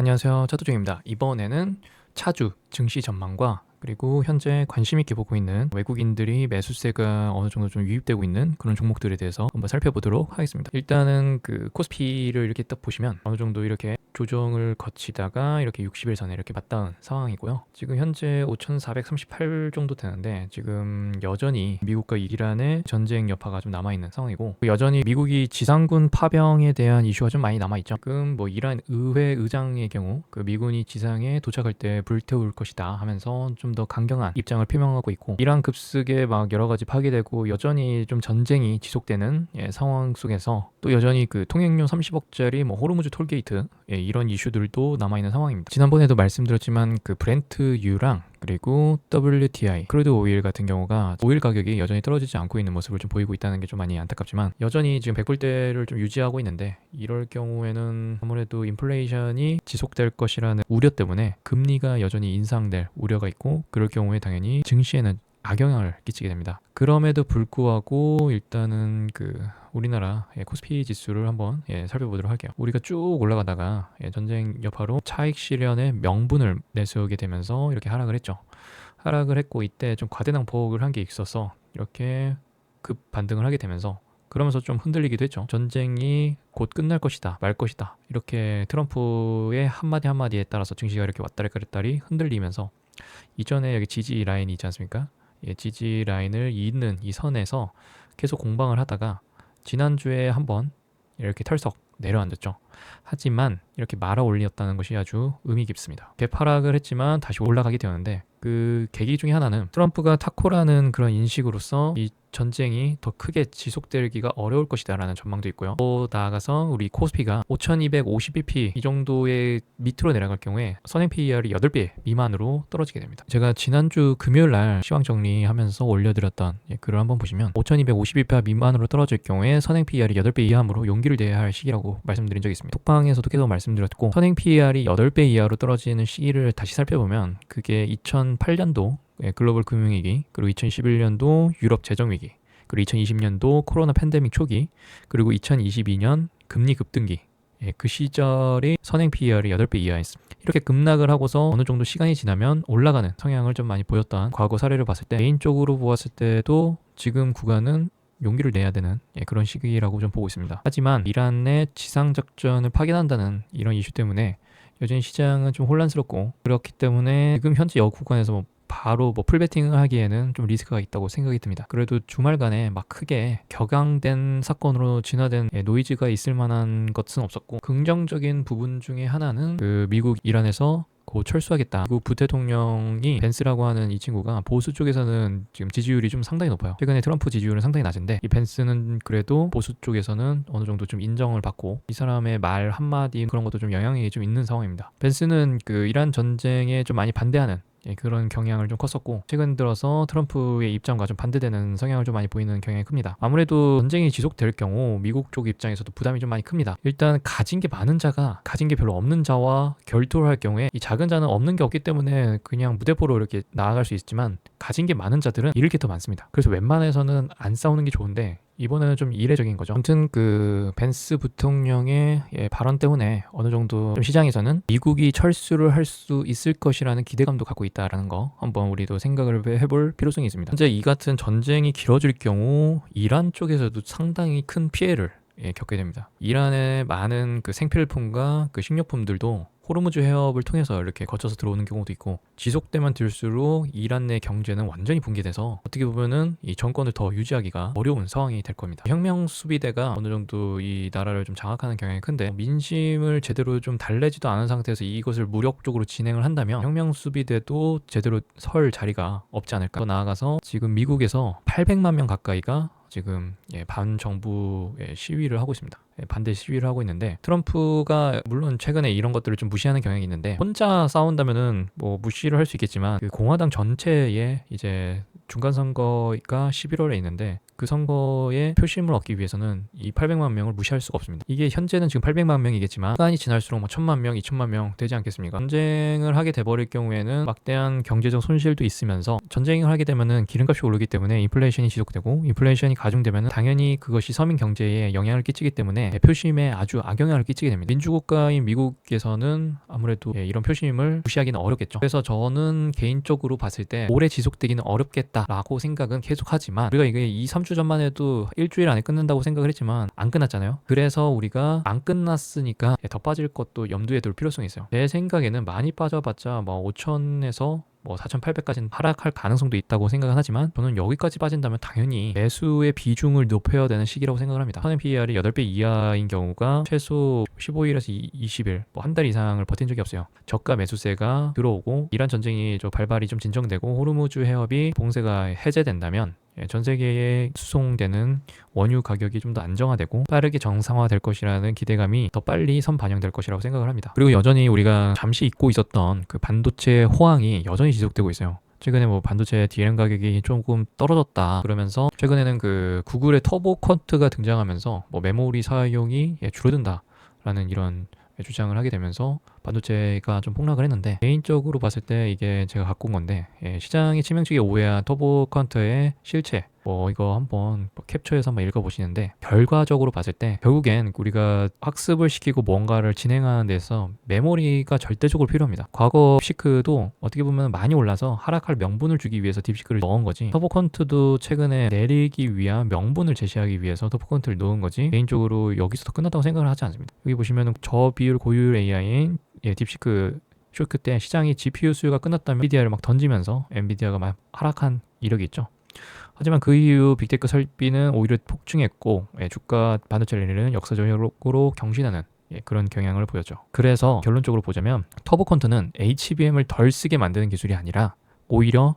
안녕하세요. 차도중입니다. 이번에는 차주 증시 전망과 그리고 현재 관심 있게 보고 있는 외국인들이 매수세가 어느 정도 좀 유입되고 있는 그런 종목들에 대해서 한번 살펴보도록 하겠습니다. 일단은 그 코스피를 이렇게 딱 보시면 어느 정도 이렇게 조정을 거치다가 이렇게 60일 선에 이렇게 맞닿은 상황이고요. 지금 현재 5,438 정도 되는데 지금 여전히 미국과 이란의 전쟁 여파가 좀 남아있는 상황이고, 여전히 미국이 지상군 파병에 대한 이슈가 좀 많이 남아있죠. 지금 뭐 이란 의회 의장의 경우 그 미군이 지상에 도착할 때 불태울 것이다 하면서 좀 더 강경한 입장을 표명하고 있고, 이란 급습에 막 여러 가지 파기되고 여전히 좀 전쟁이 지속되는 상황 속에서 또 여전히 그 통행료 30억짜리 뭐 호르무즈 톨게이트 이런 이슈들도 남아있는 상황입니다. 지난번에도 말씀드렸지만 그 브렌트유랑 그리고 WTI 크루드 오일 같은 경우가 오일 가격이 여전히 떨어지지 않고 있는 모습을 좀 보이고 있다는 게 좀 많이 안타깝지만, 여전히 지금 100불대를 좀 유지하고 있는데, 이럴 경우에는 아무래도 인플레이션이 지속될 것이라는 우려 때문에 금리가 여전히 인상될 우려가 있고, 그럴 경우에 당연히 증시에는 악영향을 끼치게 됩니다. 그럼에도 불구하고 일단은 그 우리나라 코스피 지수를 한번 살펴보도록 할게요. 우리가 쭉 올라가다가 전쟁 여파로 차익 실현의 명분을 내세우게 되면서 이렇게 하락을 했죠. 하락을 했고, 이때 좀 과대낭폭을 한 게 있어서 이렇게 급 반등을 하게 되면서, 그러면서 좀 흔들리기도 했죠. 전쟁이 곧 끝날 것이다, 말 것이다, 이렇게 트럼프의 한마디 한마디에 따라서 증시가 이렇게 왔다리 갔다리 흔들리면서, 이전에 여기 지지 라인이 있지 않습니까? 지지 라인을 잇는 이 선에서 계속 공방을 하다가 지난주에 한번 이렇게 털썩 내려앉았죠. 하지만 이렇게 말아 올렸다는 것이 아주 의미 깊습니다. 대파락을 했지만 다시 올라가게 되었는데, 그 계기 중에 하나는 트럼프가 타코라는 그런 인식으로서 이 전쟁이 더 크게 지속되기가 어려울 것이다라는 전망도 있고요. 또 나아가서 우리 코스피가 5250bp 이 정도의 밑으로 내려갈 경우에 선행 PER이 8배 미만으로 떨어지게 됩니다. 제가 지난주 금요일 날 시황 정리하면서 올려드렸던 글을 한번 보시면 5250bp 미만으로 떨어질 경우에 선행 PER이 8배 이하므로 용기를 내야 할 시기라고 말씀드린 적이 있습니다. 톡방에서도 계속 말씀드렸고, 선행 PER이 8배 이하로 떨어지는 시기를 다시 살펴보면 그게 2008년도 글로벌 금융위기, 그리고 2011년도 유럽 재정위기, 그리고 2020년도 코로나 팬데믹 초기, 그리고 2022년 금리 급등기, 그 시절이 선행 PER이 8배 이하였습니다. 이렇게 급락을 하고서 어느 정도 시간이 지나면 올라가는 성향을 좀 많이 보였던 과거 사례를 봤을 때, 개인적으로 보았을 때도 지금 구간은 용기를 내야 되는 그런 시기라고 좀 보고 있습니다. 하지만 이란의 지상작전을 파견한다는 이런 이슈 때문에 여전히 시장은 좀 혼란스럽고, 그렇기 때문에 지금 현재 여 구간에서 바로 풀베팅을 하기에는 좀 리스크가 있다고 생각이 듭니다. 그래도 주말간에 막 크게 격앙된 사건으로 진화된 노이즈가 있을 만한 것은 없었고, 긍정적인 부분 중에 하나는 그 미국 이란에서 곧 철수하겠다. 미국 부대통령이 벤스라고 하는 이 친구가 보수 쪽에서는 지금 지지율이 좀 상당히 높아요. 최근에 트럼프 지지율은 상당히 낮은데, 이 벤스는 그래도 보수 쪽에서는 어느 정도 좀 인정을 받고, 이 사람의 말 한마디 그런 것도 좀 영향이 좀 있는 상황입니다. 벤스는 그 이란 전쟁에 좀 많이 반대하는 그런 경향을 좀 컸었고, 최근 들어서 트럼프의 입장과 좀 반대되는 성향을 좀 많이 보이는 경향이 큽니다. 아무래도 전쟁이 지속될 경우 미국 쪽 입장에서도 부담이 좀 많이 큽니다. 일단 가진 게 많은 자가 가진 게 별로 없는 자와 결투를 할 경우에, 이 작은 자는 없는 게 없기 때문에 그냥 무대포로 이렇게 나아갈 수 있지만, 가진 게 많은 자들은 잃을 게 더 많습니다. 그래서 웬만해서는 안 싸우는 게 좋은데, 이번에는 좀 이례적인 거죠. 아무튼 그 벤스 부통령의 발언 때문에 어느 정도 좀 시장에서는 미국이 철수를 할 수 있을 것이라는 기대감도 갖고 있다라는 거 한번 우리도 생각을 해볼 필요성이 있습니다. 현재 이 같은 전쟁이 길어질 경우 이란 쪽에서도 상당히 큰 피해를 겪게 됩니다. 이란의 많은 그 생필품과 그 식료품들도 호르무즈 해협을 통해서 이렇게 거쳐서 들어오는 경우도 있고, 지속되면 될수록 이란 내 경제는 완전히 붕괴돼서 어떻게 보면은 이 정권을 더 유지하기가 어려운 상황이 될 겁니다. 혁명 수비대가 어느 정도 이 나라를 좀 장악하는 경향이 큰데, 민심을 제대로 좀 달래지도 않은 상태에서 이것을 무력적으로 진행을 한다면 혁명 수비대도 제대로 설 자리가 없지 않을까. 더 나아가서 지금 미국에서 800만 명 가까이가 지금 반정부 시위를 하고 있습니다. 반대 시위를 하고 있는데, 트럼프가 물론 최근에 이런 것들을 좀 무시하는 경향이 있는데, 혼자 싸운다면은 뭐 무시를 할 수 있겠지만, 그 공화당 전체에 이제 중간 선거가 11월에 있는데, 그 선거에 표심을 얻기 위해서는 이 800만 명을 무시할 수가 없습니다. 이게 현재는 지금 800만 명이겠지만 시간이 지날수록 1000만 명, 2000만 명 되지 않겠습니까? 전쟁을 하게 돼버릴 경우에는 막대한 경제적 손실도 있으면서 전쟁을 하게 되면은 기름값이 오르기 때문에 인플레이션이 지속되고 인플레이션이 가중되면은 당연히 그것이 서민 경제에 영향을 끼치기 때문에 표심에 아주 악영향을 끼치게 됩니다. 민주국가인 미국에서는 아무래도 이런 표심을 무시하기는 어렵겠죠. 그래서 저는 개인적으로 봤을 때 오래 지속되기는 어렵겠다라고 생각은 계속하지만 우리가 이게 2-3주 전만 해도 일주일 안에 끝난다고 생각을 했지만 안 끝났잖아요. 그래서 우리가 안 끝났으니까 더 빠질 것도 염두에 둘 필요성이 있어요. 제 생각에는 많이 빠져봤자 5천에서 4,800까지는 하락할 가능성도 있다고 생각은 하지만 저는 여기까지 빠진다면 당연히 매수의 비중을 높여야 되는 시기라고 생각을 합니다. 선행 PER이 8배 이하인 경우가 최소 15일에서 20일 한 달 이상을 버틴 적이 없어요. 저가 매수세가 들어오고 이란 전쟁이 발발이 좀 진정되고 호르무즈 해협이 봉쇄가 해제된다면 전 세계에 수송되는 원유 가격이 좀 더 안정화되고 빠르게 정상화될 것이라는 기대감이 더 빨리 선반영될 것이라고 생각을 합니다. 그리고 여전히 우리가 잠시 잊고 있었던 그 반도체 호황이 여전히 지속되고 있어요. 최근에 반도체 DRAM 가격이 조금 떨어졌다 그러면서 최근에는 그 구글의 터보 쿼트가 등장하면서 메모리 사용이 줄어든다라는 이런 주장을 하게 되면서 반도체가 좀 폭락을 했는데 개인적으로 봤을 때 이게 제가 갖고 온 건데 시장이 치명적이게 오해한 터보 쿼트의 실체 이거 한번 캡처해서 한번 읽어보시는데 결과적으로 봤을 때 결국엔 우리가 학습을 시키고 뭔가를 진행하는 데서 메모리가 절대적으로 필요합니다. 과거 딥시크도 어떻게 보면 많이 올라서 하락할 명분을 주기 위해서 딥시크를 넣은 거지 터보 쿼트도 최근에 내리기 위한 명분을 제시하기 위해서 터보 쿼트를 넣은 거지 개인적으로 여기서도 끝났다고 생각을 하지 않습니다. 여기 보시면은 저비율 고효율 AI인 딥시크 쇼크 때 시장이 GPU 수요가 끝났다면 엔비디아를 막 던지면서 엔비디아가 막 하락한 이력이 있죠. 하지만 그 이후 빅테크 설비는 오히려 폭증했고 주가 반도체 랠리는 역사적으로 경신하는 그런 경향을 보였죠. 그래서 결론적으로 보자면 터보 쿼트는 HBM을 덜 쓰게 만드는 기술이 아니라 오히려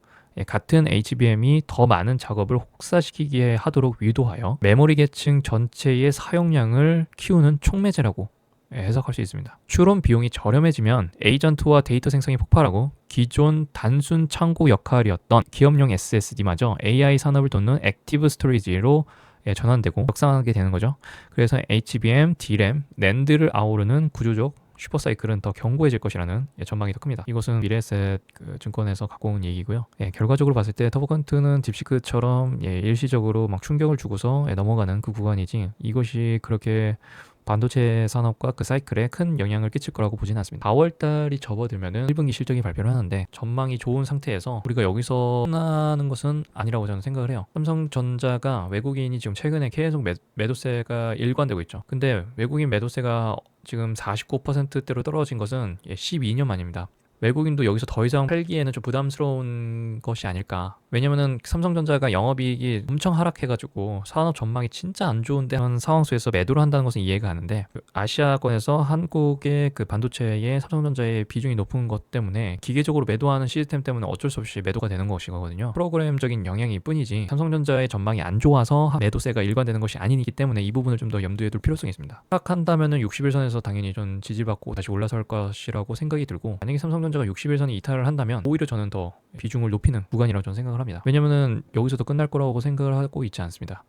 같은 HBM이 더 많은 작업을 혹사시키게 하도록 유도하여 메모리 계층 전체의 사용량을 키우는 촉매제라고 해석할 수 있습니다. 추론 비용이 저렴해지면 에이전트와 데이터 생성이 폭발하고 기존 단순 창고 역할이었던 기업용 SSD마저 AI 산업을 돕는 액티브 스토리지로 전환되고 격상하게 되는 거죠. 그래서 HBM, DRAM, NAND를 아우르는 구조적 슈퍼사이클은 더 견고해질 것이라는 전망이 더 큽니다. 이것은 미래에셋 증권에서 갖고 온 얘기고요. 결과적으로 봤을 때 터보 쿼트는 딥시크처럼 일시적으로 막 충격을 주고서 넘어가는 그 구간이지 이것이 그렇게 반도체 산업과 그 사이클에 큰 영향을 끼칠 거라고 보지는 않습니다. 4월달이 접어들면은 1분기 실적이 발표를 하는데 전망이 좋은 상태에서 우리가 여기서 끝나는 것은 아니라고 저는 생각을 해요. 삼성전자가 외국인이 지금 최근에 계속 매도세가 일관되고 있죠. 근데 외국인 매도세가 지금 49%대로 떨어진 것은 12년 만입니다. 외국인도 여기서 더 이상 팔기에는 좀 부담스러운 것이 아닐까. 왜냐면은 삼성전자가 영업이익이 엄청 하락해가지고 산업 전망이 진짜 안 좋은데 그런 상황 속에서 매도를 한다는 것은 이해가 가는데 아시아권에서 한국의 그 반도체의 삼성전자의 비중이 높은 것 때문에 기계적으로 매도하는 시스템 때문에 어쩔 수 없이 매도가 되는 것이거든요. 프로그램적인 영향일 뿐이지 삼성전자의 전망이 안 좋아서 매도세가 일관되는 것이 아니기 때문에 이 부분을 좀 더 염두에 둘 필요성이 있습니다. 하락한다면은 60일선에서 당연히 좀 지지받고 다시 올라설 것이라고 생각이 들고 만약에 삼성전자가 60일선에 이탈을 한다면 오히려 저는 더 비중을 높이는 구간이라고 저는 생각을 합니다. 왜냐면은 여기서도 끝날 거라고 생각을 하고 있지 않습니다.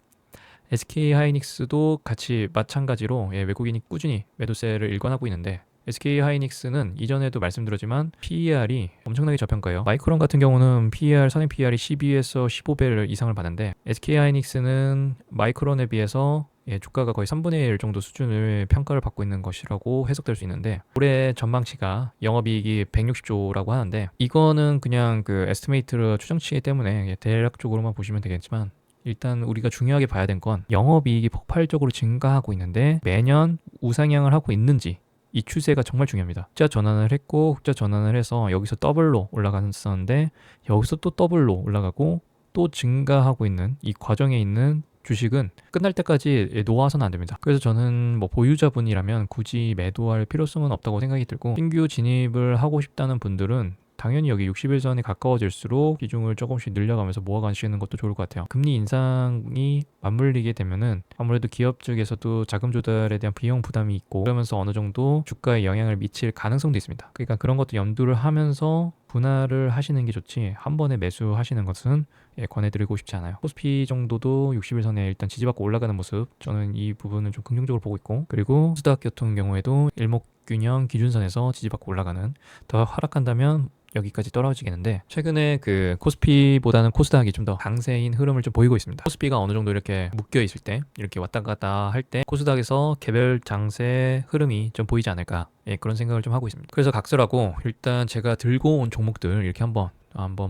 SK 하이닉스도 같이 마찬가지로 외국인이 꾸준히 매도세를 일관하고 있는데 SK 하이닉스는 이전에도 말씀드렸지만 PER이 엄청나게 저평가예요. 마이크론 같은 경우는 선행 PER이 12에서 15배 이상을 받는데 SK 하이닉스는 마이크론에 비해서 주가가 거의 3분의 1 정도 수준을 평가를 받고 있는 것이라고 해석될 수 있는데 올해 전망치가 영업이익이 160조라고 하는데 이거는 그냥 그 에스티메이트를 추정치기 때문에 대략적으로만 보시면 되겠지만 일단 우리가 중요하게 봐야 된 건 영업이익이 폭발적으로 증가하고 있는데 매년 우상향을 하고 있는지 이 추세가 정말 중요합니다. 흑자 전환을 했고 흑자 전환을 해서 여기서 더블로 올라갔었는데 여기서 또 더블로 올라가고 또 증가하고 있는 이 과정에 있는 주식은 끝날 때까지 놓아서는 안 됩니다. 그래서 저는 보유자분이라면 굳이 매도할 필요성은 없다고 생각이 들고 신규 진입을 하고 싶다는 분들은 당연히 여기 60일선에 가까워질수록 비중을 조금씩 늘려가면서 모아가시는 것도 좋을 것 같아요. 금리 인상이 맞물리게 되면은 아무래도 기업 측에서도 자금 조달에 대한 비용 부담이 있고 그러면서 어느 정도 주가에 영향을 미칠 가능성도 있습니다. 그러니까 그런 것도 염두를 하면서 분할을 하시는 게 좋지 한 번에 매수하시는 것은 권해드리고 싶지 않아요. 코스피 정도도 60일선에 일단 지지받고 올라가는 모습, 저는 이 부분을 좀 긍정적으로 보고 있고, 그리고 코스닥 같은 경우에도 일목균형 기준선에서 지지받고 올라가는, 더 하락한다면 여기까지 떨어지겠는데, 최근에 그 코스피보다는 코스닥이 좀 더 강세인 흐름을 좀 보이고 있습니다. 코스피가 어느 정도 이렇게 묶여 있을 때, 이렇게 왔다 갔다 할 때 코스닥에서 개별 장세 흐름이 좀 보이지 않을까, 그런 생각을 좀 하고 있습니다. 그래서 각설하고 일단 제가 들고 온 종목들 이렇게 한번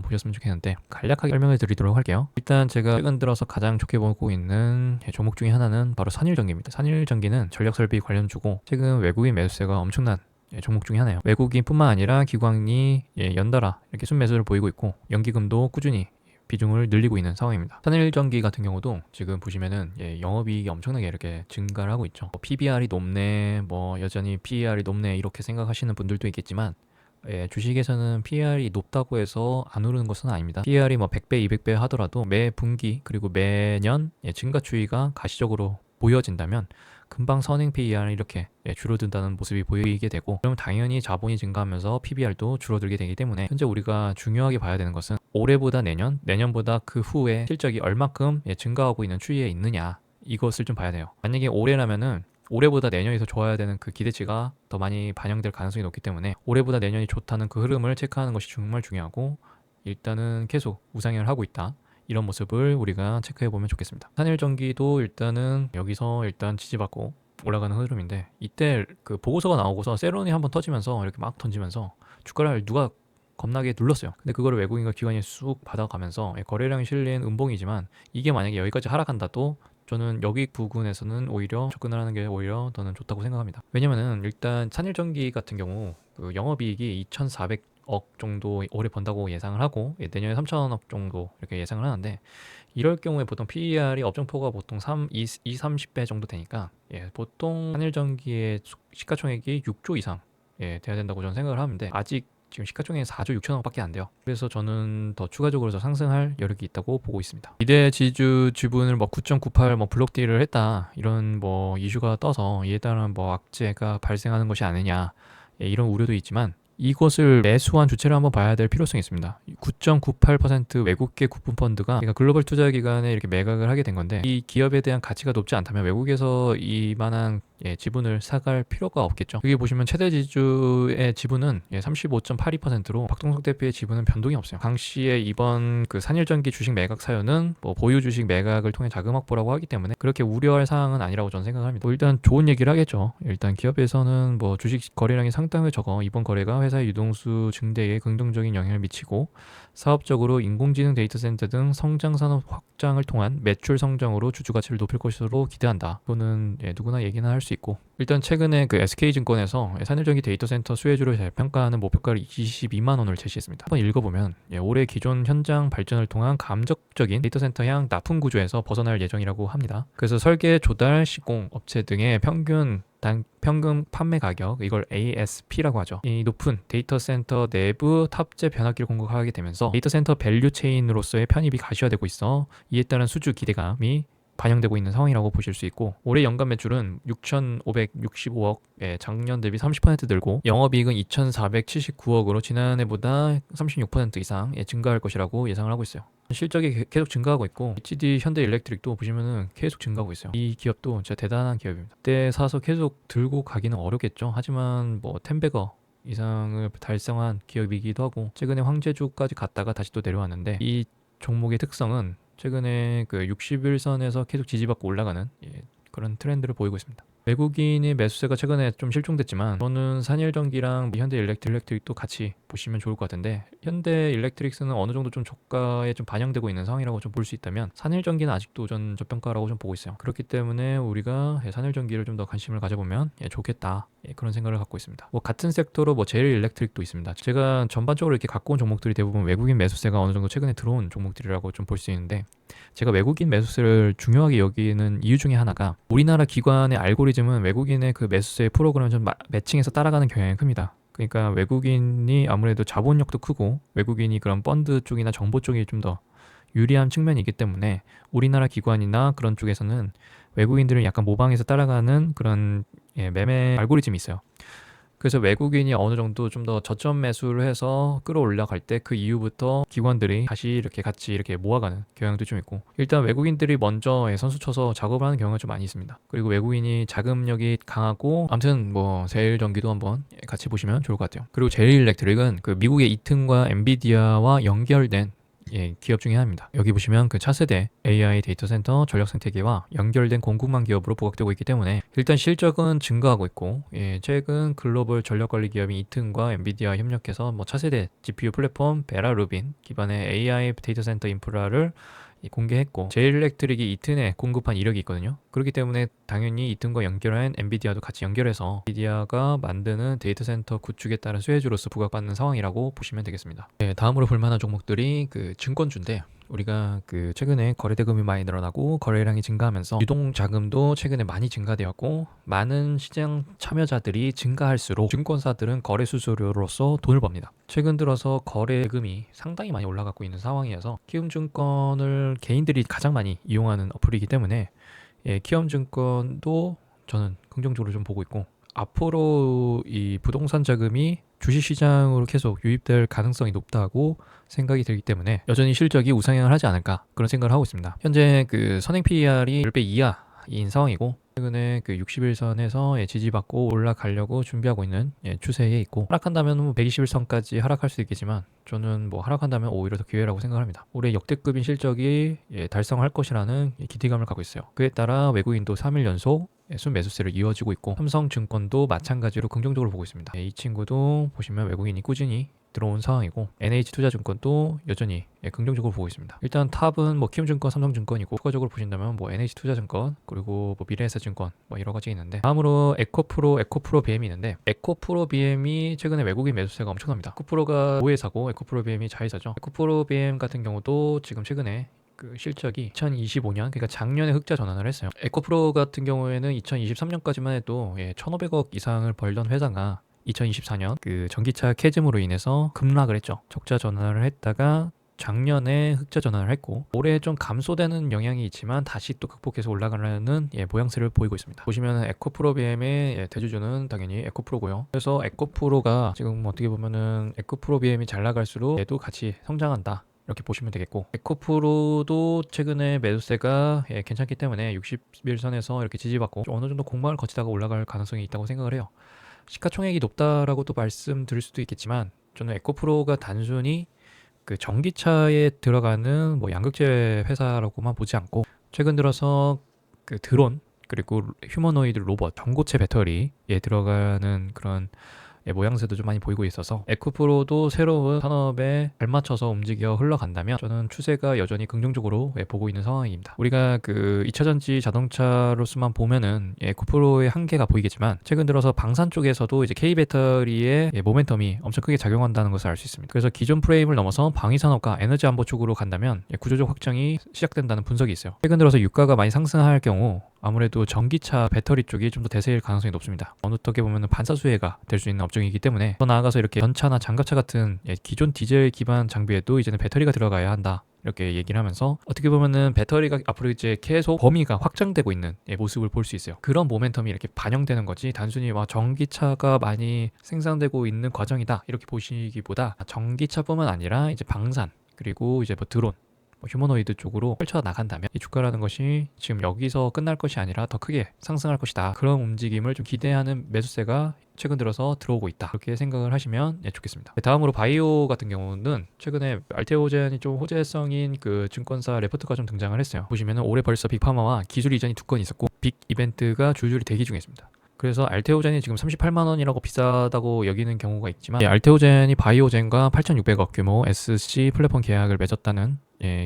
보셨으면 좋겠는데, 간략하게 설명을 드리도록 할게요. 일단 제가 최근 들어서 가장 좋게 보고 있는 종목 중에 하나는 바로 산일전기입니다. 산일전기는 전력설비 관련주고 최근 외국인 매수세가 엄청난 종목 중에 하나예요. 외국인뿐만 아니라 기관이 연달아 이렇게 순매수를 보이고 있고, 연기금도 꾸준히 비중을 늘리고 있는 상황입니다. 산일전기 같은 경우도 지금 보시면은 영업이익이 엄청나게 이렇게 증가를 하고 있죠. PBR이 높네, 여전히 PER이 높네 이렇게 생각하시는 분들도 있겠지만, 주식에서는 PER이 높다고 해서 안 오르는 것은 아닙니다. PER이 100배, 200배 하더라도 매 분기 그리고 매년 증가 추이가 가시적으로 보여진다면 금방 선행 PER이 이렇게 줄어든다는 모습이 보이게 되고, 그럼 당연히 자본이 증가하면서 PBR도 줄어들게 되기 때문에 현재 우리가 중요하게 봐야 되는 것은 올해보다 내년, 내년보다 그 후에 실적이 얼마큼 증가하고 있는 추이에 있느냐, 이것을 좀 봐야 돼요. 만약에 올해라면은 올해보다 내년이 더 좋아야 되는 그 기대치가 더 많이 반영될 가능성이 높기 때문에 올해보다 내년이 좋다는 그 흐름을 체크하는 것이 정말 중요하고, 일단은 계속 우상향을 하고 있다, 이런 모습을 우리가 체크해 보면 좋겠습니다. 산일전기도 일단은 여기서 일단 지지받고 올라가는 흐름인데, 이때 그 보고서가 나오고서 세론이 한번 터지면서 이렇게 막 던지면서 주가를 누가 겁나게 눌렀어요. 근데 그거를 외국인과 기관이 쑥 받아가면서 거래량이 실린 음봉이지만, 이게 만약에 여기까지 하락한다도 저는 여기 부근에서는 오히려 접근을 하는 게 오히려 더는 좋다고 생각합니다. 왜냐면은 일단 산일전기 같은 경우 그 영업이익이 2,400억 정도 올해 번다고 예상을 하고, 내년에 3,000억 정도 이렇게 예상을 하는데, 이럴 경우에 보통 PER이 업종포가 보통 30배 정도 되니까 보통 산일전기의 시가총액이 6조 이상 돼야 된다고 저는 생각을 하는데, 아직 지금 시가총액이 4조 6천억밖에 안 돼요. 그래서 저는 더 추가적으로 더 상승할 여력이 있다고 보고 있습니다. 미대 지주 지분을 9.98 블록 딜을 했다, 이런 이슈가 떠서 이에 따른 악재가 발생하는 것이 아니냐, 이런 우려도 있지만, 이것을 매수한 주체를 한번 봐야 될 필요성이 있습니다. 9.98% 외국계 쿠폰펀드가 그러니까 글로벌 투자기관에 이렇게 매각을 하게 된 건데, 이 기업에 대한 가치가 높지 않다면 외국에서 이만한 지분을 사갈 필요가 없겠죠. 여기 보시면 최대 지주의 지분은 35.82%로 박동석 대표의 지분은 변동이 없어요. 강 씨의 이번 그 산일전기 주식 매각 사연은 보유 주식 매각을 통해 자금 확보라고 하기 때문에 그렇게 우려할 사항은 아니라고 저는 생각합니다. 일단 좋은 얘기를 하겠죠. 일단 기업에서는 주식 거래량이 상당히 적어 이번 거래가 회사의 유동수 증대에 긍정적인 영향을 미치고, 사업적으로 인공지능 데이터센터 등 성장 산업 확장을 통한 매출 성장으로 주주 가치를 높일 것으로 기대한다. 이거는 누구나 얘기는 할 수 있고, 일단 최근에 그 SK증권에서 산일전기 데이터센터 수혜주를 재평가하는 목표가를 22만 원을 제시했습니다. 한번 읽어보면 올해 기존 현장 발전을 통한 감적적인 데이터센터향 납품 구조에서 벗어날 예정이라고 합니다. 그래서 설계, 조달, 시공 업체 등의 평균 판매 가격, 이걸 ASP라고 하죠. 이 높은 데이터 센터 내부 탑재 변압기를 공급하게 되면서 데이터 센터 밸류 체인으로서의 편입이 가시화되고 있어 이에 따른 수주 기대감이 반영되고 있는 상황이라고 보실 수 있고, 올해 연간 매출은 6,565억, 작년 대비 30% 늘고, 영업이익은 2,479억으로 지난해보다 36% 이상 증가할 것이라고 예상을 하고 있어요. 실적이 계속 증가하고 있고, HD 현대일렉트릭도 보시면은 계속 증가하고 있어요. 이 기업도 진짜 대단한 기업입니다. 그때 사서 계속 들고 가기는 어렵겠죠. 하지만 10배거 이상을 달성한 기업이기도 하고, 최근에 황제주까지 갔다가 다시 또 내려왔는데, 이 종목의 특성은 최근에 그 60일선에서 계속 지지받고 올라가는 그런 트렌드를 보이고 있습니다. 외국인의 매수세가 최근에 좀 실종됐지만, 저는 산일전기랑 현대일렉트릭도 같이 보시면 좋을 것 같은데, 현대일렉트릭스는 어느 정도 좀 저가에 좀 반영되고 있는 상황이라고 좀 볼 수 있다면, 산일전기는 아직도 전 저평가라고 좀 보고 있어요. 그렇기 때문에 우리가 산일전기를 좀 더 관심을 가져보면 좋겠다, 그런 생각을 갖고 있습니다. 같은 섹터로 제일일렉트릭도 있습니다. 제가 전반적으로 이렇게 갖고 온 종목들이 대부분 외국인 매수세가 어느 정도 최근에 들어온 종목들이라고 좀 볼 수 있는데, 제가 외국인 매수세를 중요하게 여기는 이유 중에 하나가, 우리나라 기관의 알고리즘은 외국인의 그 매수세 프로그램을 좀 매칭해서 따라가는 경향이 큽니다. 그러니까 외국인이 아무래도 자본력도 크고 외국인이 그런 펀드 쪽이나 정보 쪽이 좀 더 유리한 측면이 기 때문에 우리나라 기관이나 그런 쪽에서는 외국인들을 약간 모방해서 따라가는 그런 매매 알고리즘이 있어요. 그래서 외국인이 어느 정도 좀 더 저점 매수를 해서 끌어올라갈 때 그 이후부터 기관들이 다시 이렇게 같이 이렇게 모아가는 경향도 좀 있고, 일단 외국인들이 먼저 선수 쳐서 작업을 하는 경우가 좀 많이 있습니다. 그리고 외국인이 자금력이 강하고, 아무튼 뭐 제일전기도 한번 같이 보시면 좋을 것 같아요. 그리고 제일일렉트릭은 그 미국의 이튼과 엔비디아와 연결된 기업 중에 하나입니다. 여기 보시면 그 차세대 AI 데이터 센터 전력 생태계와 연결된 공급망 기업으로 부각되고 있기 때문에 일단 실적은 증가하고 있고, 최근 글로벌 전력 관리 기업인 이튼과 엔비디아 협력해서 뭐 차세대 GPU 플랫폼 베라루빈 기반의 AI 데이터 센터 인프라를 공개했고, 제일일렉트릭이 이튼에 공급한 이력이 있거든요. 그렇기 때문에 당연히 이튼과 연결한 엔비디아도 같이 연결해서 엔비디아가 만드는 데이터 센터 구축에 따른 수혜주로서 부각받는 상황이라고 보시면 되겠습니다. 다음으로 볼만한 종목들이 그 증권주인데, 우리가 그 최근에 거래 대금이 많이 늘어나고 거래량이 증가하면서 유동 자금도 최근에 많이 증가되었고, 많은 시장 참여자들이 증가할수록 증권사들은 거래 수수료로서 돈을 법니다. 최근 들어서 거래 대금이 상당히 많이 올라가고 있는 상황이어서 키움증권을 개인들이 가장 많이 이용하는 어플이기 때문에 키움증권도 저는 긍정적으로 좀 보고 있고, 앞으로 이 부동산 자금이 주식시장으로 계속 유입될 가능성이 높다고 생각이 들기 때문에 여전히 실적이 우상향을 하지 않을까, 그런 생각을 하고 있습니다. 현재 그 선행 PER이 10배 이하인 상황이고, 최근에 그 60일선에서 지지받고 올라가려고 준비하고 있는 추세에 있고, 하락한다면 뭐 120일선까지 하락할 수 있겠지만 저는 뭐 하락한다면 오히려 더 기회라고 생각을 합니다. 올해 역대급인 실적이 달성할 것이라는 기대감을 갖고 있어요. 그에 따라 외국인도 3일 연속 순매수세를 이어지고 있고, 삼성증권도 마찬가지로 긍정적으로 보고 있습니다. 이 친구도 보시면 외국인이 꾸준히 들어온 상황이고, NH투자증권도 여전히 긍정적으로 보고 있습니다. 일단 탑은 뭐 키움증권, 삼성증권이고, 추가적으로 보신다면 뭐 NH투자증권, 그리고 뭐 미래에셋증권, 뭐 여러 가지 있는데, 다음으로 에코프로 BM이 있는데, 에코프로 BM이 최근에 외국인 매수세가 엄청납니다. 에코프로가 우회사고 에코프로 BM이 좌회사죠. 에코프로 BM 같은 경우도 지금 최근에 그 실적이 2025년, 그러니까 작년에 흑자 전환을 했어요. 에코프로 같은 경우에는 2023년까지만 해도 1,500억 이상을 벌던 회사가 2024년 그 전기차 캐즘으로 인해서 급락을 했죠. 적자 전환을 했다가 작년에 흑자 전환을 했고, 올해 좀 감소되는 영향이 있지만 다시 또 극복해서 올라가는 모양새를 보이고 있습니다. 보시면 에코프로 BM의 대주주는 당연히 에코프로고요. 그래서 에코프로가 지금 어떻게 보면은 에코프로 BM이 잘 나갈수록 얘도 같이 성장한다, 이렇게 보시면 되겠고, 에코프로도 최근에 매수세가 괜찮기 때문에 60일선에서 이렇게 지지받고 어느 정도 공방을 거치다가 올라갈 가능성이 있다고 생각을 해요. 시가총액이 높다라고 또 말씀드릴 수도 있겠지만, 저는 에코프로가 단순히 그 전기차에 들어가는 뭐 양극재 회사라고만 보지 않고, 최근 들어서 그 드론, 그리고 휴머노이드 로봇, 전고체 배터리에 들어가는 그런 모양새도 좀 많이 보이고 있어서 에코프로도 새로운 산업에 발맞춰서 움직여 흘러간다면 저는 추세가 여전히 긍정적으로 보고 있는 상황입니다. 우리가 그 2차전지 자동차로서만 보면은 에코프로의 한계가 보이겠지만, 최근 들어서 방산 쪽에서도 이제 K배터리의 모멘텀이 엄청 크게 작용한다는 것을 알 수 있습니다. 그래서 기존 프레임을 넘어서 방위산업과 에너지 안보 쪽으로 간다면 구조적 확장이 시작된다는 분석이 있어요. 최근 들어서 유가가 많이 상승할 경우 아무래도 전기차 배터리 쪽이 좀 더 대세일 가능성이 높습니다. 어느 어떻게 보면 반사수혜가 될 수 있는 업종이기 때문에, 더 나아가서 이렇게 전차나 장갑차 같은 기존 디젤 기반 장비에도 이제는 배터리가 들어가야 한다, 이렇게 얘기를 하면서 어떻게 보면은 배터리가 앞으로 이제 계속 범위가 확장되고 있는 모습을 볼 수 있어요. 그런 모멘텀이 이렇게 반영되는 거지, 단순히 전기차가 많이 생산되고 있는 과정이다, 이렇게 보시기보다 전기차뿐만 아니라 이제 방산, 그리고 이제 뭐 드론, 휴머노이드 쪽으로 펼쳐나간다면 이 주가라는 것이 지금 여기서 끝날 것이 아니라 더 크게 상승할 것이다, 그런 움직임을 좀 기대하는 매수세가 최근 들어서 들어오고 있다, 그렇게 생각을 하시면 좋겠습니다. 다음으로 바이오 같은 경우는 최근에 알테오젠이 좀 호재성인 그 증권사 레포트가 좀 등장을 했어요. 보시면은 올해 벌써 빅파마와 기술 이전이 2건 있었고, 빅 이벤트가 줄줄이 대기 중에 있습니다. 그래서 알테오젠이 지금 38만 원이라고 비싸다고 여기는 경우가 있지만, 알테오젠이 바이오젠과 8,600억 규모 SC 플랫폼 계약을 맺었다는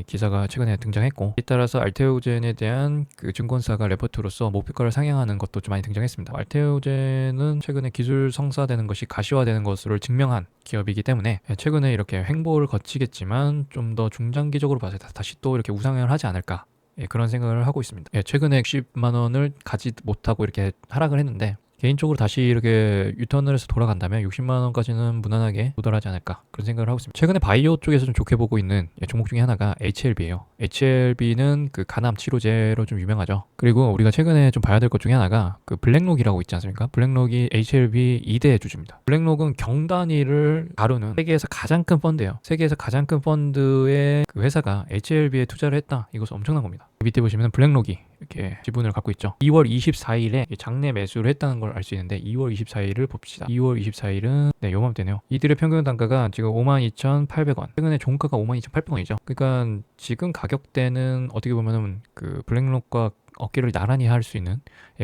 기사가 최근에 등장했고, 이 따라서 알테오젠에 대한 그 증권사가 레포트로서 목표가를 상향하는 것도 좀 많이 등장했습니다. 알테오젠은 최근에 기술 성사되는 것이 가시화되는 것으로 증명한 기업이기 때문에 최근에 이렇게 횡보를 거치겠지만 좀 더 중장기적으로 봐서 다시 또 이렇게 우상향을 하지 않을까, 그런 생각을 하고 있습니다. 최근에 60만 원을 가지 못하고 이렇게 하락을 했는데, 개인적으로 다시 이렇게 유턴을 해서 돌아간다면 60만 원까지는 무난하게 도달하지 않을까 그런 생각을 하고 있습니다. 최근에 바이오 쪽에서 좀 좋게 보고 있는 종목 중에 하나가 HLB예요. HLB는 그 간암 치료제로 좀 유명하죠. 그리고 우리가 최근에 좀 봐야 될 것 중에 하나가 그 블랙록이라고 있지 않습니까? 블랙록이 HLB 2대 주주입니다. 블랙록은 경단위를 다루는 세계에서 가장 큰 펀드예요. 세계에서 가장 큰 펀드의 그 회사가 HLB에 투자를 했다. 이것은 엄청난 겁니다. 밑에 보시면 블랙록이 이렇게 지분을 갖고 있죠. 2월 24일에 장내 매수를 했다는 걸 알 수 있는데 2월 24일을 봅시다. 2월 24일은 요맘때네요. 이들의 평균 단가가 지금 52,800원. 최근에 종가가 52,800원이죠. 그러니까 지금 가격대는 어떻게 보면은 그 블랙록과 어깨를 나란히 할 수 있는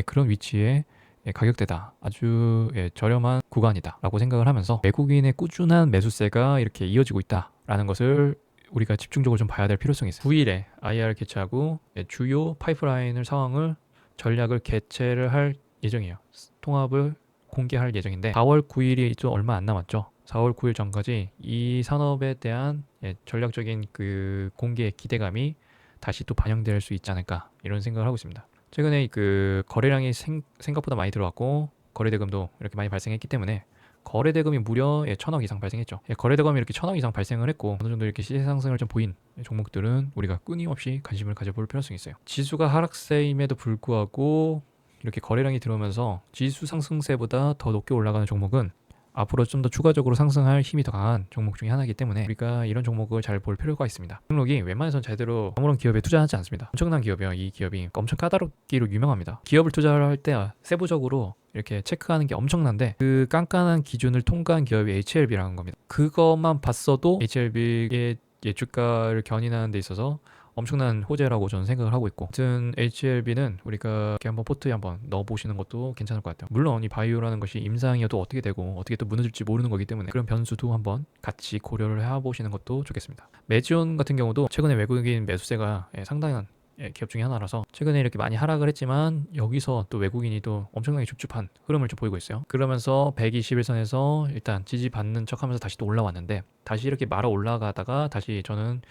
그런 위치에 가격대다. 아주 저렴한 구간이다 라고 생각을 하면서 외국인의 꾸준한 매수세가 이렇게 이어지고 있다라는 것을 우리가 집중적으로 좀 봐야 될 필요성이 있어요. 9일에 IR 개최하고 주요 파이프라인을 상황을 전략을 개최를 할 예정이에요. 통합을 공개할 예정인데 4월 9일이 좀 얼마 안 남았죠. 4월 9일 전까지 이 산업에 대한 전략적인 그 공개의 기대감이 다시 또 반영될 수 있지 않을까 이런 생각을 하고 있습니다. 최근에 그 거래량이 생각보다 많이 들어왔고 거래대금도 이렇게 많이 발생했기 때문에 거래대금이 무려 1,000억 이상 발생했죠. 거래대금이 이렇게 1,000억 이상 발생을 했고 어느 정도 이렇게 시세 상승을 좀 보인 종목들은 우리가 끊임없이 관심을 가져볼 필요성이 있어요. 지수가 하락세임에도 불구하고 이렇게 거래량이 들어오면서 지수 상승세보다 더 높게 올라가는 종목은 앞으로 좀 더 추가적으로 상승할 힘이 더 강한 종목 중에 하나이기 때문에 우리가 이런 종목을 잘 볼 필요가 있습니다. 블랙록이 웬만해선 제대로 아무런 기업에 투자하지 않습니다. 엄청난 기업이에요. 이 기업이 엄청 까다롭기로 유명합니다. 기업을 투자를 할 때 세부적으로 이렇게 체크하는 게 엄청난데 그 깐깐한 기준을 통과한 기업이 HLB라는 겁니다. 그것만 봤어도 HLB의 주가를 견인하는 데 있어서 엄청난 호재라고 저는 생각을 하고 있고, 아무튼 HLB는 우리가 이렇게 한번 포트에 한번 넣어보시는 것도 괜찮을 것 같아요. 물론 이 바이오라는 것이 임상이어도 어떻게 되고 어떻게 또 무너질지 모르는 거기 때문에 그런 변수도 한번 같이 고려를 해보시는 것도 좋겠습니다. 메지온 같은 경우도 최근에 외국인 매수세가 상당한 기업 중에 하나라서 최근에 이렇게 많이 하락을 했지만 여기서 또 외국인이 또 엄청나게 줍줍한 흐름을 좀 보이고 있어요. 그러면서 121선에서 일단 지지받는 척하면서 다시 또 올라왔는데 다시 이렇게 말아 올라가다가 다시 저는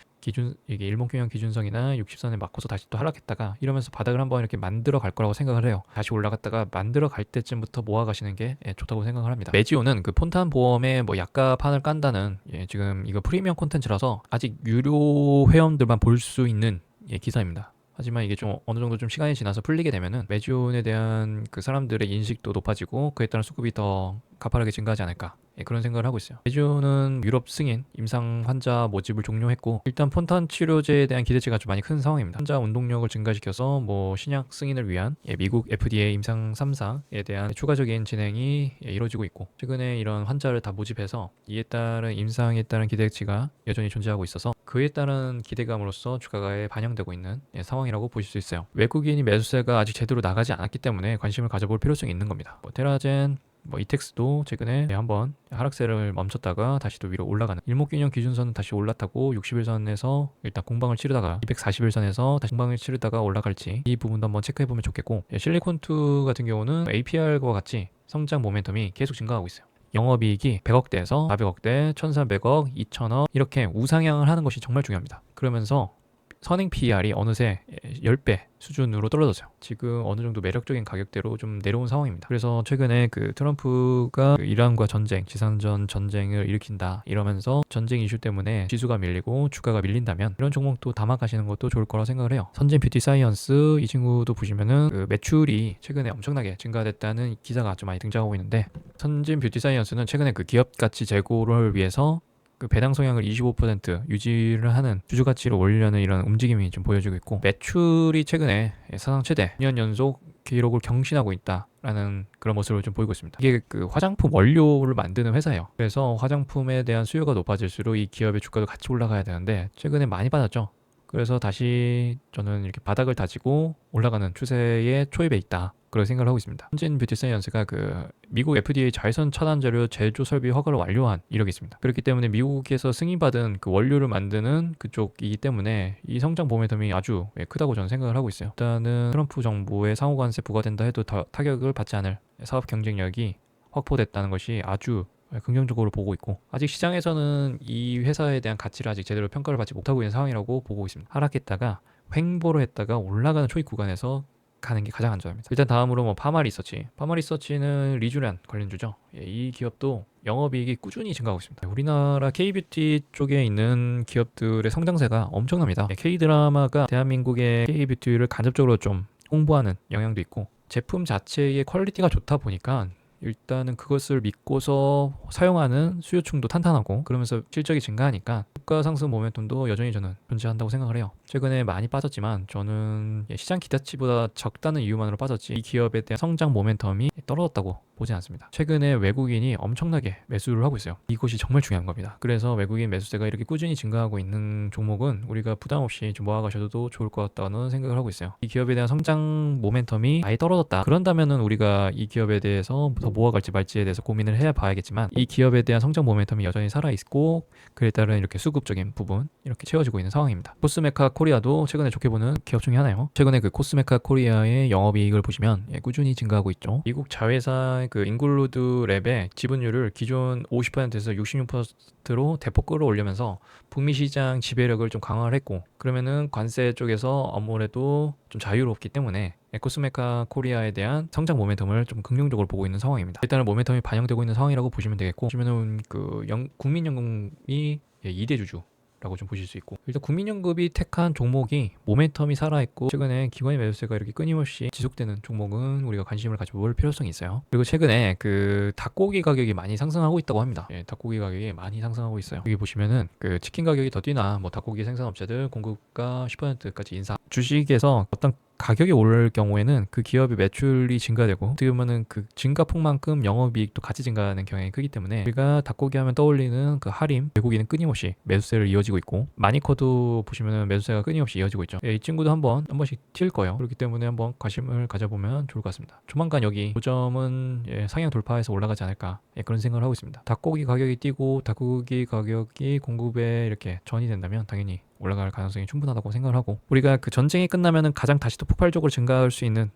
이게 일목균형 기준선이나 60선에 맞고서 다시 또 하락했다가 이러면서 바닥을 한번 이렇게 만들어 갈 거라고 생각을 해요. 다시 올라갔다가 만들어 갈 때쯤부터 모아 가시는 게 좋다고 생각을 합니다. 메지오는 그 폰탄 보험에 뭐 약가판을 깐다는 지금 이거 프리미엄 콘텐츠라서 아직 유료 회원들만 볼 수 있는 기사입니다. 하지만 이게 좀 어느 정도 좀 시간이 지나서 풀리게 되면은 메지온에 대한 그 사람들의 인식도 높아지고 그에 따른 수급이 더 가파르게 증가하지 않을까 그런 생각을 하고 있어요. 메지온은 유럽 승인 임상 환자 모집을 종료했고 일단 폰탄 치료제에 대한 기대치가 좀 많이 큰 상황입니다. 환자 운동력을 증가시켜서 뭐 신약 승인을 위한 미국 FDA 임상 3사에 대한 추가적인 진행이 이루어지고 있고 최근에 이런 환자를 다 모집해서 이에 따른 임상에 따른 기대치가 여전히 존재하고 있어서 그에 따른 기대감으로써 주가에 반영되고 있는 상황이라고 보실 수 있어요. 외국인이 매수세가 아직 제대로 나가지 않았기 때문에 관심을 가져볼 필요성이 있는 겁니다. 테라젠 이텍스도 최근에 한번 하락세를 멈췄다가 다시 또 위로 올라가는 일목균형 기준선은 다시 올라타고 61선에서 일단 공방을 치르다가 241선에서 다시 공방을 치르다가 올라갈지 이 부분도 한번 체크해보면 좋겠고 실리콘2 같은 경우는 APR과 같이 성장 모멘텀이 계속 증가하고 있어요. 영업이익이 100억대에서 400억대, 1300억, 2000억 이렇게 우상향을 하는 것이 정말 중요합니다. 그러면서 선행 PER이 어느새 10배 수준으로 떨어졌어요. 지금 어느 정도 매력적인 가격대로 좀 내려온 상황입니다. 그래서 최근에 그 트럼프가 이란과 전쟁, 지상전 전쟁을 일으킨다 이러면서 전쟁 이슈 때문에 지수가 밀리고 주가가 밀린다면 이런 종목도 담아 가시는 것도 좋을 거라고 생각을 해요. 선진 뷰티 사이언스 이 친구도 보시면은 그 매출이 최근에 엄청나게 증가됐다는 기사가 좀 많이 등장하고 있는데 선진 뷰티 사이언스는 최근에 그 기업 가치 제고를 위해서 그 배당 성향을 25% 유지를 하는 주주 가치를 올리려는 이런 움직임이 좀 보여지고 있고 매출이 최근에 사상 최대 2년 연속 기록을 경신하고 있다라는 그런 모습을 좀 보이고 있습니다. 이게 그 화장품 원료를 만드는 회사예요. 그래서 화장품에 대한 수요가 높아질수록 이 기업의 주가도 같이 올라가야 되는데 최근에 많이 빠졌죠. 그래서 다시 저는 이렇게 바닥을 다지고 올라가는 추세의 초입에 있다. 그렇게 생각을 하고 있습니다. 선진 뷰티 사이언스가 그 미국 FDA 자외선 차단 재료 제조 설비 허가를 완료한 이력이 있습니다. 그렇기 때문에 미국에서 승인받은 그 원료를 만드는 그쪽이기 때문에 이 성장 모멘텀이 아주 크다고 저는 생각을 하고 있어요. 일단은 트럼프 정부의 상호관세 부과된다 해도 더 타격을 받지 않을 사업 경쟁력이 확보됐다는 것이 아주 긍정적으로 보고 있고 아직 시장에서는 이 회사에 대한 가치를 아직 제대로 평가를 받지 못하고 있는 상황이라고 보고 있습니다. 하락했다가 횡보를 했다가 올라가는 초입 구간에서 가는 게 가장 안전합니다. 일단 다음으로 뭐 파마리서치. 파마리서치는 리쥬란 관련주죠. 이 기업도 영업이익이 꾸준히 증가하고 있습니다. 우리나라 K뷰티 쪽에 있는 기업들의 성장세가 엄청납니다. K드라마가 대한민국의 K뷰티를 간접적으로 좀 홍보하는 영향도 있고, 제품 자체의 퀄리티가 좋다 보니까 일단은 그것을 믿고서 사용하는 수요층도 탄탄하고, 그러면서 실적이 증가하니까 주가 상승 모멘텀도 여전히 저는 존재한다고 생각을 해요. 최근에 많이 빠졌지만 저는 시장 기대치보다 적다는 이유만으로 빠졌지 이 기업에 대한 성장 모멘텀이 떨어졌다고 보진 않습니다. 최근에 외국인이 엄청나게 매수를 하고 있어요. 이것이 정말 중요한 겁니다. 그래서 외국인 매수세가 이렇게 꾸준히 증가하고 있는 종목은 우리가 부담 없이 좀 모아가셔도 좋을 것 같다는 생각을 하고 있어요. 이 기업에 대한 성장 모멘텀이 아예 떨어졌다, 그런다면은 우리가 이 기업에 대해서 더 모아갈지 말지에 대해서 고민을 해야 봐야겠지만, 이 기업에 대한 성장 모멘텀이 여전히 살아있고 그에 따른 이렇게 수급적인 부분 이렇게 채워지고 있는 상황입니다. 코스메카 코리아도 최근에 좋게 보는 기업 중에 하나예요. 최근에 그 코스메카 코리아의 영업이익을 보시면 꾸준히 증가하고 있죠. 미국 자회사 그 인글루드 랩의 지분율을 기존 50%에서 66%로 대폭 끌어올리면서 북미 시장 지배력을 좀 강화를 했고, 그러면은 관세 쪽에서 아무래도 좀 자유롭기 때문에 코스메카 코리아에 대한 성장 모멘텀을 좀 긍정적으로 보고 있는 상황입니다. 일단은 모멘텀이 반영되고 있는 상황이라고 보시면 되겠고, 보시면은 그 국민연금이 2대 주주라고 좀 보실 수 있고, 일단 국민연금이 택한 종목이 모멘텀이 살아있고 최근에 기관의 매수세가 이렇게 끊임없이 지속되는 종목은 우리가 관심을 가져볼 필요성이 있어요. 그리고 최근에 그 닭고기 가격이 많이 상승하고 있다고 합니다. 닭고기 가격이 많이 상승하고 있어요. 여기 보시면은 그 치킨 가격이 더 뛰나 뭐 닭고기 생산업체들 공급가 10%까지 인상, 주식에서 어떤 가격이 오를 경우에는 그 기업의 매출이 증가되고, 어떻게 보면은 그 증가폭만큼 영업이익도 같이 증가하는 경향이 크기 때문에 우리가 닭고기 하면 떠올리는 그 할인, 외국인은 끊임없이 매수세를 이어지고 있고, 마니커도 보시면은 매수세가 끊임없이 이어지고 있죠. 이 친구도 한 번씩 튈 거예요. 그렇기 때문에 한번 관심을 가져보면 좋을 것 같습니다. 조만간 여기 고점은 상향 돌파해서 올라가지 않을까, 그런 생각을 하고 있습니다. 닭고기 가격이 뛰고 닭고기 가격이 공급에 이렇게 전이 된다면 당연히 올라갈 가능성이 충분하다고 생각을 하고, 우리가 그 전쟁이 끝나면은 가장 다시 또 폭발적으로 증가할 수 있는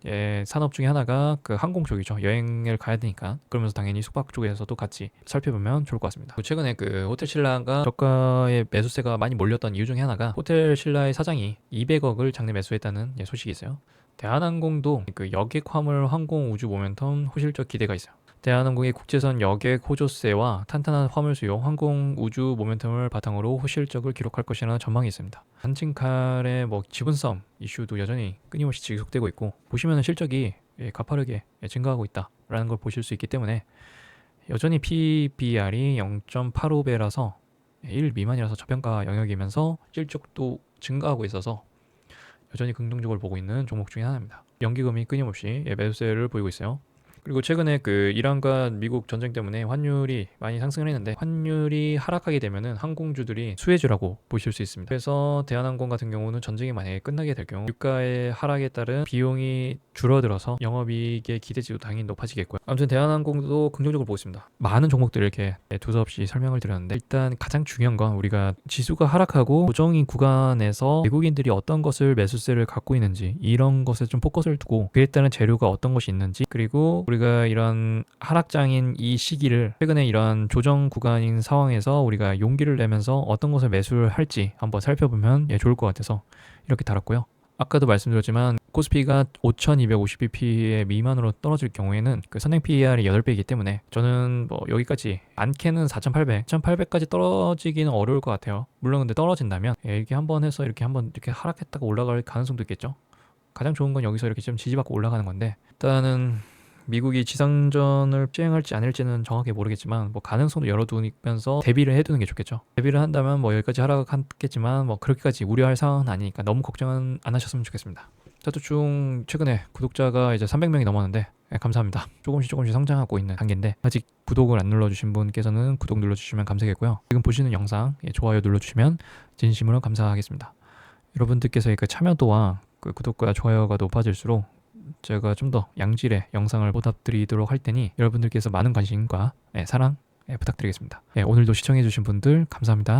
산업 중에 하나가 그 항공 쪽이죠. 여행을 가야 되니까. 그러면서 당연히 숙박 쪽에서도 같이 살펴보면 좋을 것 같습니다. 최근에 그 호텔 신라가 저가의 매수세가 많이 몰렸던 이유 중에 하나가 호텔 신라의 사장이 200억을 장내 매수했다는 소식이 있어요. 대한항공도 그 여객 화물 항공 우주 모멘텀 호실적 기대가 있어요. 대한항공의 국제선 여객 호조세와 탄탄한 화물 수요, 항공 우주 모멘텀을 바탕으로 호실적을 기록할 것이라는 전망이 있습니다. 한진칼의 뭐 지분 싸움 이슈도 여전히 끊임없이 지속되고 있고, 보시면은 실적이 가파르게 증가하고 있다라는 걸 보실 수 있기 때문에 여전히 PBR이 0.85배라서 1 미만이라서 저평가 영역이면서 실적도 증가하고 있어서 여전히 긍정적으로 보고 있는 종목 중에 하나입니다. 연기금이 끊임없이 매수세를 보이고 있어요. 그리고 최근에 그 이란과 미국 전쟁 때문에 환율이 많이 상승을 했는데, 환율이 하락하게 되면은 항공주들이 수혜주라고 보실 수 있습니다. 그래서 대한항공 같은 경우는 전쟁이 만약에 끝나게 될 경우 유가의 하락에 따른 비용이 줄어들어서 영업이익의 기대치도 당연히 높아지겠고요. 아무튼 대한항공도 긍정적으로 보고 있습니다. 많은 종목들을 이렇게 두서없이 설명을 드렸는데, 일단 가장 중요한 건 우리가 지수가 하락하고 고정인 구간에서 외국인들이 어떤 것을 매수세를 갖고 있는지, 이런 것에 좀 포커스를 두고 그에 따른 재료가 어떤 것이 있는지, 그리고 우리가 이런 하락장인 이 시기를 최근에 이런 조정 구간인 상황에서 우리가 용기를 내면서 어떤 것을 매수를 할지 한번 살펴보면 좋을 것 같아서 이렇게 달았고요. 아까도 말씀드렸지만 코스피가 5250bp의 미만으로 떨어질 경우에는 그 선행 PER이 8배이기 때문에 저는 뭐 여기까지 많게는 4800까지 떨어지기는 어려울 것 같아요. 물론 근데 떨어진다면 이렇게 한번 해서 이렇게 한번 이렇게 하락했다가 올라갈 가능성도 있겠죠. 가장 좋은 건 여기서 이렇게 좀 지지받고 올라가는 건데, 일단은 미국이 지상전을 시행할지 아닐지는 정확히 모르겠지만 뭐 가능성도 열어두면서 대비를 해두는 게 좋겠죠. 대비를 한다면 뭐 여기까지 하락하겠지만 뭐 그렇게까지 우려할 상황은 아니니까 너무 걱정은 안 하셨으면 좋겠습니다. 자투충 최근에 구독자가 이제 300명이 넘었는데 감사합니다. 조금씩 성장하고 있는 단계인데, 아직 구독을 안 눌러주신 분께서는 구독 눌러주시면 감사하겠고요. 지금 보시는 영상 좋아요 눌러주시면 진심으로 감사하겠습니다. 여러분들께서의 그 참여도와 그 구독과 좋아요가 높아질수록 제가 좀 더 양질의 영상을 보답드리도록 할 테니 여러분들께서 많은 관심과 사랑 부탁드리겠습니다. 오늘도 시청해주신 분들 감사합니다.